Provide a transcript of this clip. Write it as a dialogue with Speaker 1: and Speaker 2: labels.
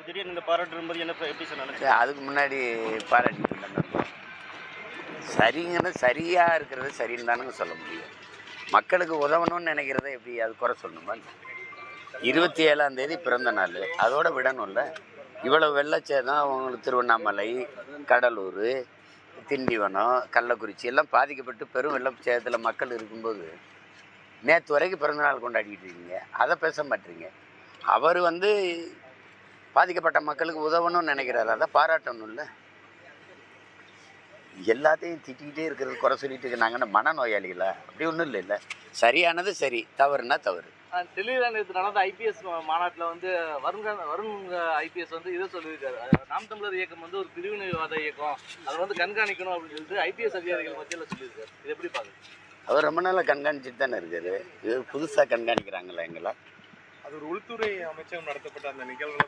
Speaker 1: திடீர்னு இந்த பாராட்டும்போது என்ன எப்படி சார் நினைச்சீங்க?
Speaker 2: அதுக்கு முன்னாடி பாராட்டிட்டு இருந்தோம். சரிங்கிறது சரியாக இருக்கிறது சரின்னு தானுங்க சொல்ல முடியும். மக்களுக்கு உதவணும்னு நினைக்கிறத எப்படி அது குறை சொல்லணுமா? 27ஆம் தேதி பிறந்த நாள், அதோட விடணும்ல. இவ்வளோ வெள்ளச்சேதம் அவங்களுக்கு திருவண்ணாமலை, கடலூர், திண்டிவனம், கள்ளக்குறிச்சி எல்லாம் பாதிக்கப்பட்டு பெரும் வெள்ளச்சேதத்தில் மக்கள் இருக்கும்போது நேற்று வரைக்கும் பிறந்தநாள் கொண்டாடிக்கிட்டு இருக்கீங்க, அதை பேச மாட்டீங்க. அவர் பாதிக்கப்பட்ட மக்களுக்கு உதவணும்னு நினைக்கிறாரு, அதை பாராட்டணும்ல. எல்லாத்தையும் திட்டிகிட்டே இருக்கிறது, குறை சொல்லிட்டு நாங்கள் மனநோயாளிகளா? அப்படி ஒன்றும் இல்லை. சரியானது சரி, தவறுனா தவறு.
Speaker 3: டெல்லியில் நேற்று நடந்த ஐபிஎஸ் மாநாட்டில் வருண் ஐபிஎஸ் இதை சொல்லியிருக்காரு. நாம் தமிழர் இயக்கம் ஒரு பிரிவினைவாத இயக்கம், அதை கண்காணிக்கணும் அப்படின்னு சொல்லிட்டு ஐபிஎஸ் அதிகாரிகள் மத்தியில் சொல்லியிருக்காரு. இது எப்படி பார்க்குறது?
Speaker 2: அவர் ரொம்ப நாளாக கண்காணிச்சுட்டு தானே இருக்காரு. இது புதுசாக கண்காணிக்கிறாங்களா எங்களை?
Speaker 4: அது ஒரு உள்துறை அமைச்சகம் நடத்தப்பட்ட அந்த நிகழ்வு